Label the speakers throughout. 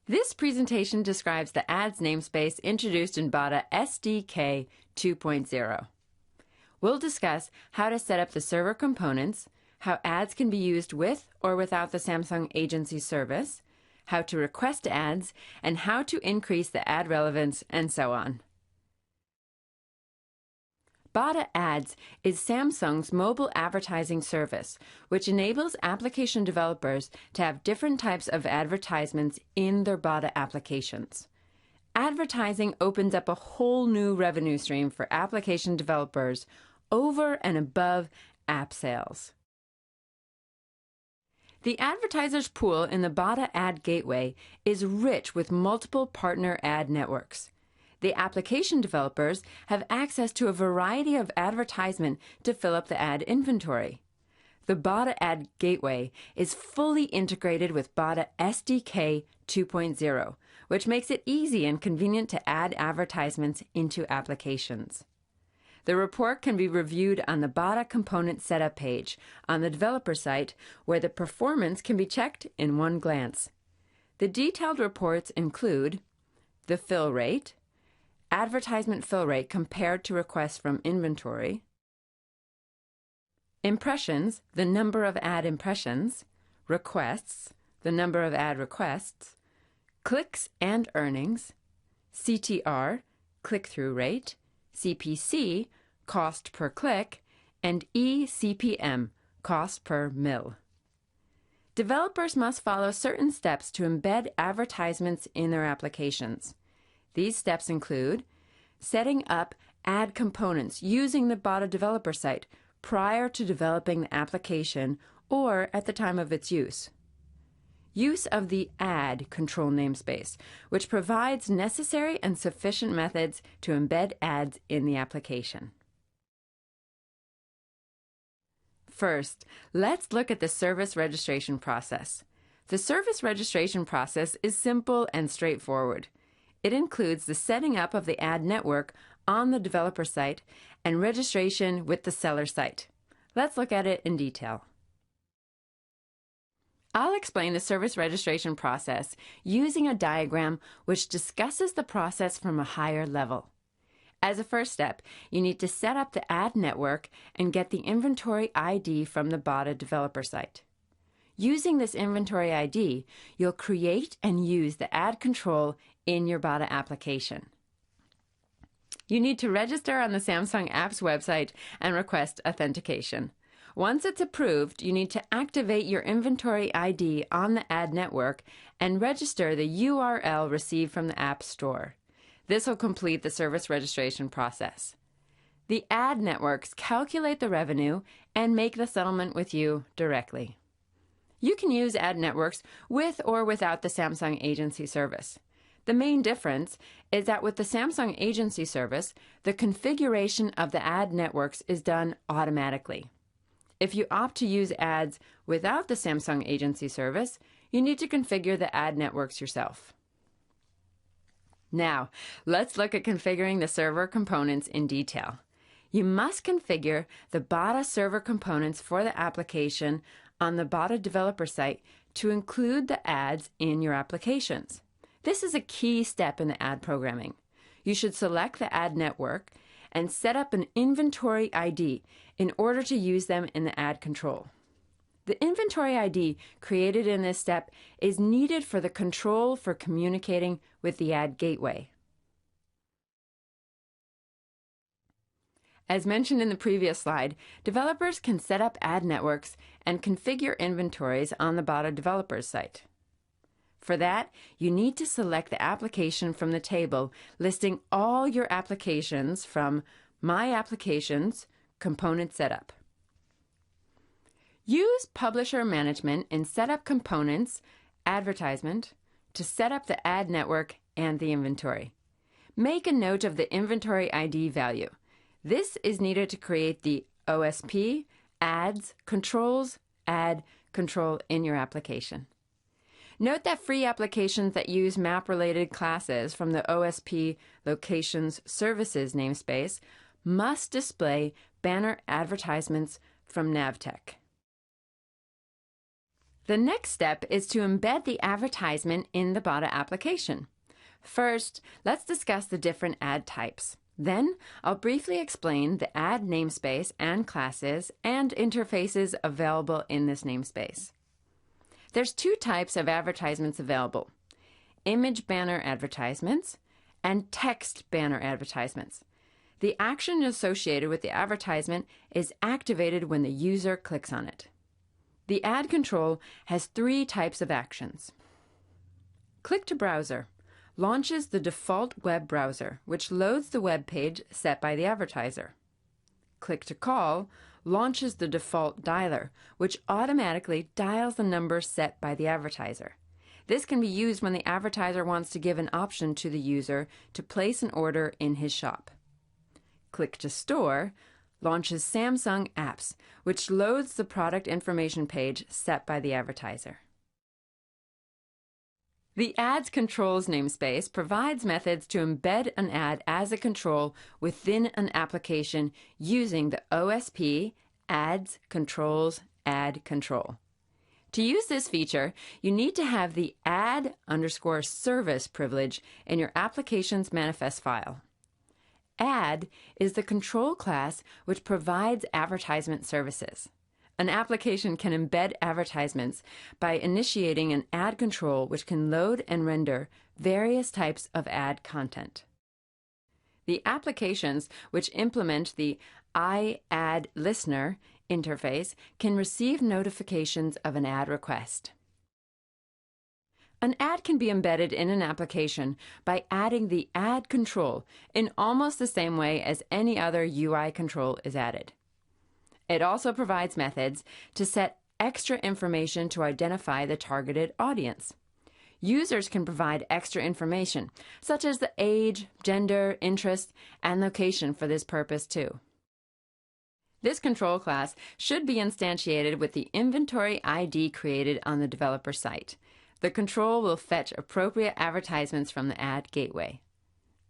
Speaker 1: This presentation describes the ads namespace introduced in bada SDK 2.0. We'll discuss how to set up the server components, how ads can be used with or without the Samsung agency service, how to request ads, and how to increase the ad relevance, and so on. Bada Ads is Samsung's mobile advertising service, which enables application developers to have different types of advertisements in their Bada applications. Advertising opens up a whole new revenue stream for application developers over and above app sales. The advertisers pool in the Bada Ad Gateway is rich with multiple partner ad networks. The application developers have access to a variety of advertisement to fill up the ad inventory. The Bada Ad Gateway is fully integrated with Bada SDK 2.0, which makes it easy and convenient to add advertisements into applications. The report can be reviewed on the Bada Component Setup page on the developer site, where the performance can be checked in one glance. The detailed reports include the fill rate, advertisement fill rate compared to requests from inventory, impressions, the number of ad impressions, requests, the number of ad requests, clicks and earnings, CTR, click-through rate, CPC, cost per click, and eCPM, cost per mil. Developers must follow certain steps to embed advertisements in their applications. These steps include setting up ad components using the Bada developer site prior to developing the application or at the time of its use. Use of the ad control namespace, which provides necessary and sufficient methods to embed ads in the application. First, let's look at the service registration process. The service registration process is simple and straightforward. It includes the setting up of the ad network on the developer site and registration with the seller site. Let's look at it in detail. I'll explain the service registration process using a diagram which discusses the process from a higher level. As a first step, you need to set up the ad network and get the inventory ID from the Bada developer site. Using this inventory ID, you'll create and use the ad control in your Bada application. You need to register on the Samsung Apps website and request authentication. Once it's approved, you need to activate your inventory ID on the ad network and register the URL received from the App Store. This will complete the service registration process. The ad networks calculate the revenue and make the settlement with you directly. You can use ad networks with or without the Samsung agency service. The main difference is that with the Samsung agency service, the configuration of the ad networks is done automatically. If you opt to use ads without the Samsung agency service, you need to configure the ad networks yourself. Now, let's look at configuring the server components in detail. You must configure the Bada server components for the application on the Bada developer site to include the ads in your applications. This is a key step in the ad programming. You should select the ad network and set up an inventory ID in order to use them in the ad control. The inventory ID created in this step is needed for the control for communicating with the ad gateway. As mentioned in the previous slide, developers can set up ad networks and configure inventories on the Bada developers site. For that, you need to select the application from the table listing all your applications from My Applications, Component Setup. Use Publisher Management in Setup Components, Advertisement, to set up the ad network and the inventory. Make a note of the inventory ID value. This is needed to create the OSP, ads, controls, ad, control in your application. Note that free applications that use map-related classes from the OSP Locations Services namespace must display banner advertisements from Navtech. The next step is to embed the advertisement in the bada application. First, let's discuss the different ad types. Then, I'll briefly explain the ad namespace and classes and interfaces available in this namespace. There's two types of advertisements available: image banner advertisements and text banner advertisements. The action associated with the advertisement is activated when the user clicks on it. The ad control has three types of actions. Click to browser launches the default web browser, which loads the web page set by the advertiser. Click to call launches the default dialer, which automatically dials the number set by the advertiser. This can be used when the advertiser wants to give an option to the user to place an order in his shop. Click to store launches Samsung Apps, which loads the product information page set by the advertiser. The Ads Controls namespace provides methods to embed an ad as a control within an application using the OSP Ads Controls Ad Control. To use this feature, you need to have the ad_service privilege in your application's manifest file. Ad is the control class which provides advertisement services. An application can embed advertisements by initiating an ad control which can load and render various types of ad content. The applications which implement the iAd Listener interface can receive notifications of an ad request. An ad can be embedded in an application by adding the ad control in almost the same way as any other UI control is added. It also provides methods to set extra information to identify the targeted audience. Users can provide extra information, such as the age, gender, interest, and location for this purpose too. This control class should be instantiated with the inventory ID created on the developer site. The control will fetch appropriate advertisements from the ad gateway.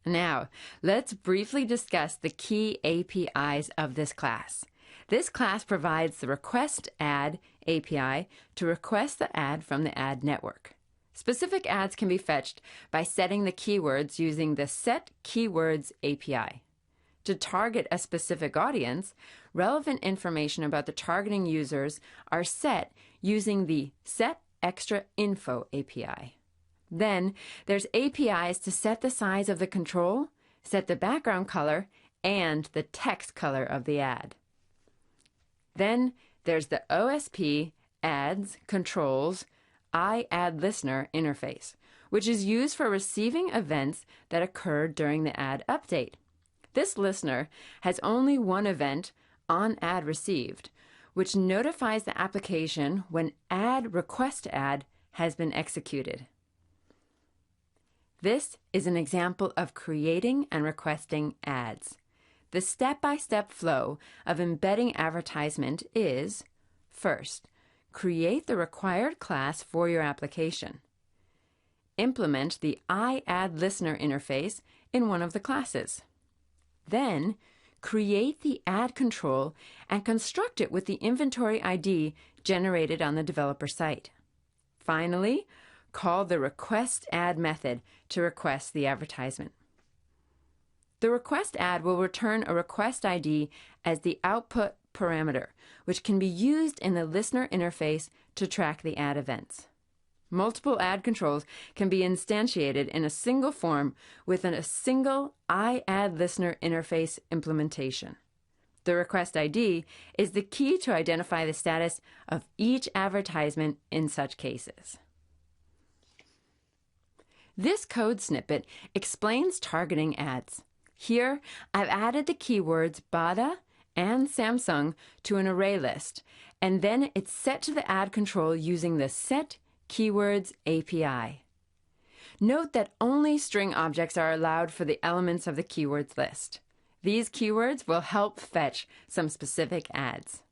Speaker 1: Now, let's briefly discuss the key APIs of this class. This class provides the Request Ad API to request the ad from the ad network. Specific ads can be fetched by setting the keywords using the Set Keywords API. To target a specific audience, relevant information about the targeting users are set using the Set Extra Info API. Then, there's APIs to set the size of the control, set the background color, and the text color of the ad. Then there's the OSP Ads Controls iAd Listener interface, which is used for receiving events that occur during the ad update. This listener has only one event, on ad received, which notifies the application when ad request ad has been executed. This is an example of creating and requesting ads. The step-by-step flow of embedding advertisement is: first, create the required class for your application. Implement the iAd Listener interface in one of the classes. Then, create the ad control and construct it with the inventory ID generated on the developer site. Finally, call the Request Ad method to request the advertisement. The request ad will return a request ID as the output parameter, which can be used in the listener interface to track the ad events. Multiple ad controls can be instantiated in a single form within a single iAd Listener interface implementation. The request ID is the key to identify the status of each advertisement in such cases. This code snippet explains targeting ads. Here, I've added the keywords bada and Samsung to an array list, and then it's set to the ad control using the Set Keywords API. Note that only string objects are allowed for the elements of the keywords list. These keywords will help fetch some specific ads.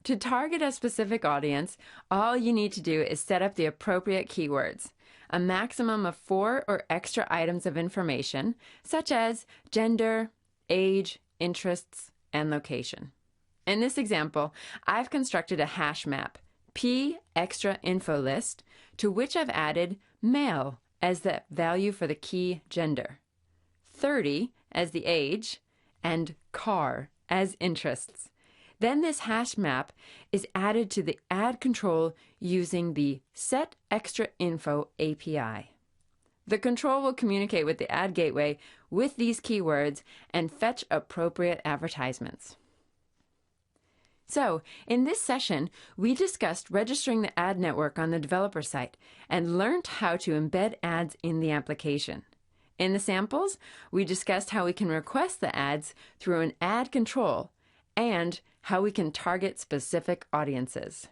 Speaker 1: To target a specific audience, all you need to do is set up the appropriate keywords. A maximum of 4 or extra items of information, such as gender, age, interests, and location. In this example, I've constructed a hash map P extra info list, to which I've added male as the value for the key gender, 30 as the age, and car as interests. Then this hash map is added to the ad control using the Set Extra Info API. The control will communicate with the ad gateway with these keywords and fetch appropriate advertisements. So, in this session, we discussed registering the ad network on the developer site and learned how to embed ads in the application. In the samples, we discussed how we can request the ads through an ad control and how we can target specific audiences.